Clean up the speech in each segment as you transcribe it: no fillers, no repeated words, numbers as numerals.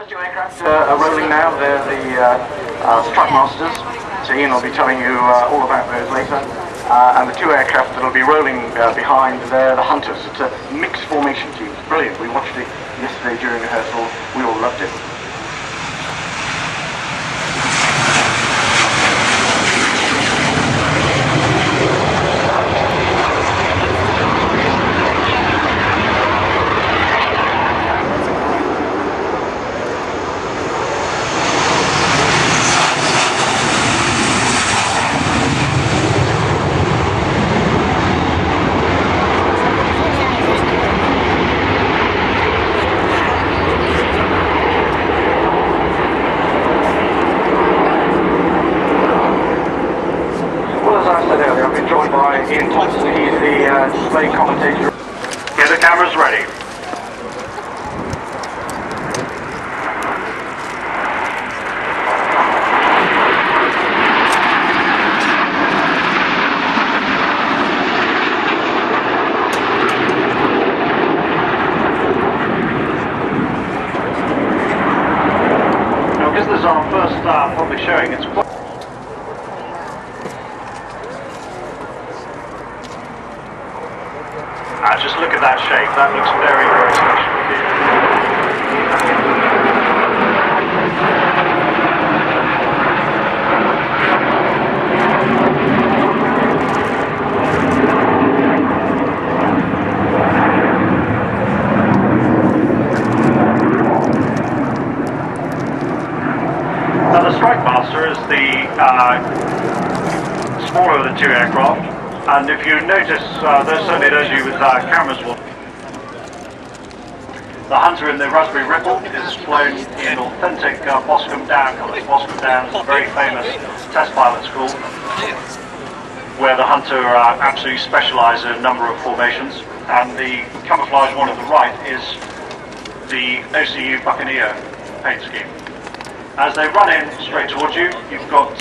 First two aircraft are rolling now. They're the strike masters. So Ian will be telling you all about those later. And the two aircraft that will be rolling behind, they're the Hunters. It's a mixed formation team. It's brilliant. We watched it yesterday during rehearsal. We all loved it. He's the display commentator. Get the cameras ready. Now, because this is our first public showing, it's quite just look at that shape, that looks very, very special indeed. Now the Strike Master is the smaller of the two aircraft. And if you notice, certainly those of you with cameras will. The Hunter in the Raspberry Ripple is flown in authentic Boscombe Down colours. Boscombe Down is a very famous test pilot school where the Hunter absolutely specialise in a number of formations. And the camouflage one on the right is the OCU Buccaneer paint scheme. As they run in straight towards you, you've got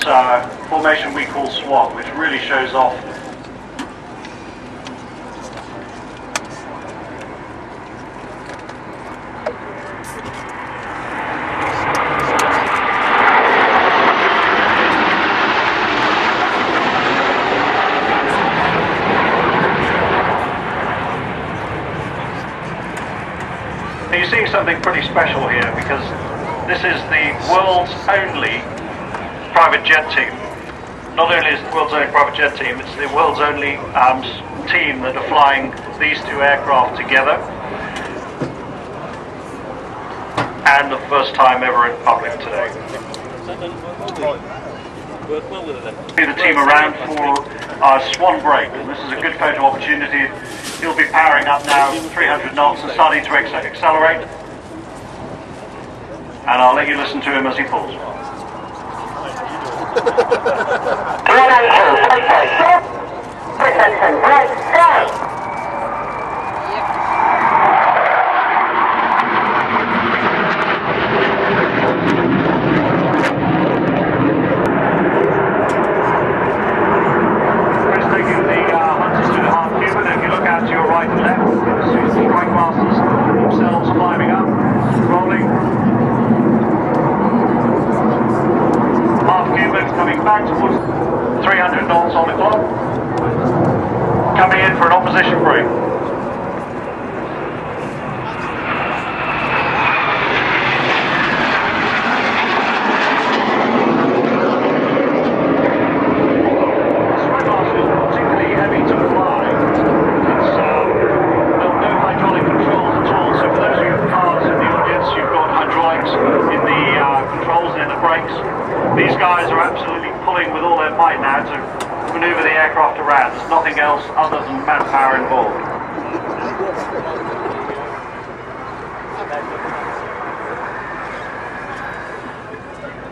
formation we call SWAT, which really shows off You're seeing something pretty special here because this is the world's only private jet team. Not only is it the world's only private jet team, it's the world's only team that are flying these two aircraft together. And the first time ever in public today. Be the team around for our swan break, and this is a good photo opportunity. He'll be powering up now 300 knots and starting to accelerate. And I'll let you listen to him as he pulls. 392, right, go! Back towards 300 knots on the clock, coming in for an opposition break. Strike Master is particularly heavy to fly. It's no hydraulic controls at all, so for those of you with cars in the audience, you've got hydraulics in the controls and in the brakes. These guys are absolutely pulling with all their might now to maneuver the aircraft around. There's nothing else other than manpower involved.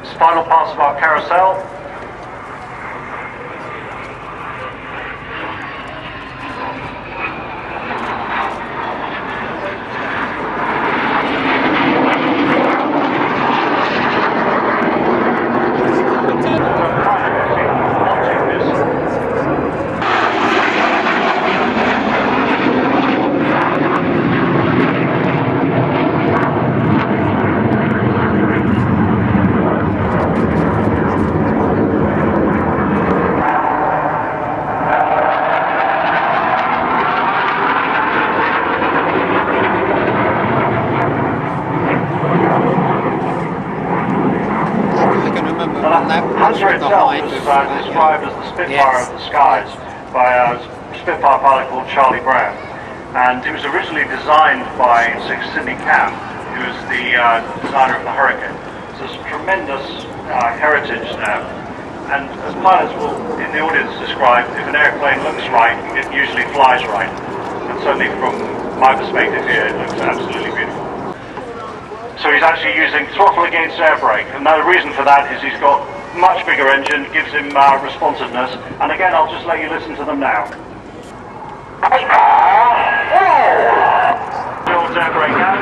It's the final pass of our carousel. Hawker itself was described as the Spitfire of the skies by a Spitfire pilot called Charlie Brown. And it was originally designed by Sidney Camp, who was the designer of the Hurricane. So there's tremendous heritage there. And as pilots will, in the audience, describe, if an airplane looks right, it usually flies right. And certainly from my perspective here, it looks absolutely beautiful. So he's actually using throttle against air brake. And the reason for that is he's got much bigger engine, gives him responsiveness. And again, I'll just let you listen to them now. Builds air brake out.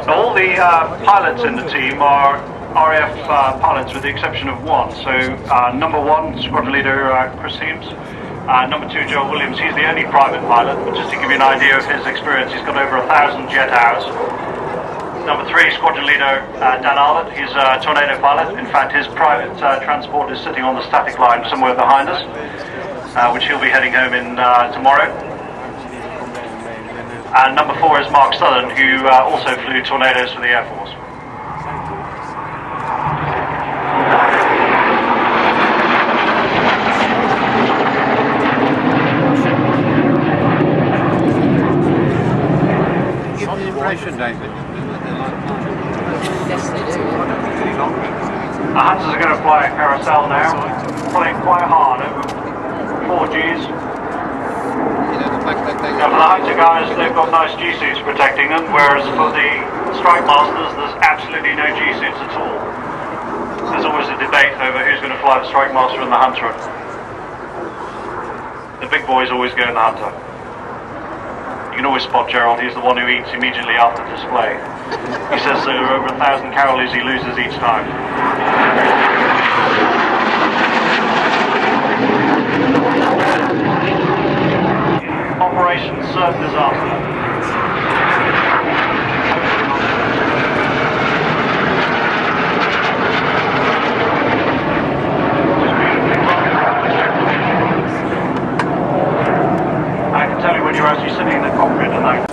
So all the pilots in the team are RAF pilots with the exception of one. So number one, squadron leader Chris Heames. Number two, Joe Williams. He's the only private pilot, but just to give you an idea of his experience, he's got over 1,000 jet hours. Number three, squadron leader Dan Arlett. He's a Tornado pilot. In fact, his private transport is sitting on the static line somewhere behind us, which he'll be heading home in tomorrow. And number four is Mark Southern, who also flew Tornadoes for the Air Force. David. Yes, they do. The Hunters are going to fly a carousel now, flying quite hard over 4 Gs. Now for the Hunter guys, they've got nice G-suits protecting them, whereas for the Strike Masters, there's absolutely no G-suits at all. There's always a debate over who's going to fly the Strike Master and the Hunter. The big boys always go in the Hunter. You can always spot Gerald, he's the one who eats immediately after display. He says there are over 1,000 calories he loses each time. Operation Certain Disaster. I can tell you when you're actually sitting in the cockpit and that.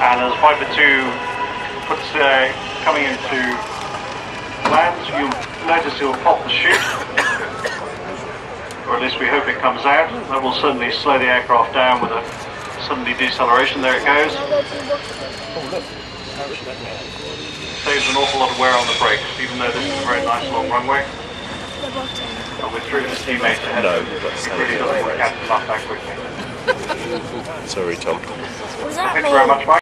And as Viper 2 puts coming into land, you'll notice he'll pop the chute, or at least we hope it comes out. That will certainly slow the aircraft down with a sudden deceleration. There it goes. Saves an awful lot of wear on the brakes, even though this is a very nice long runway. And we're through the teammates ahead of it. It really doesn't work out to knock back quickly. Sorry, Tom. Thank you very much, Mike.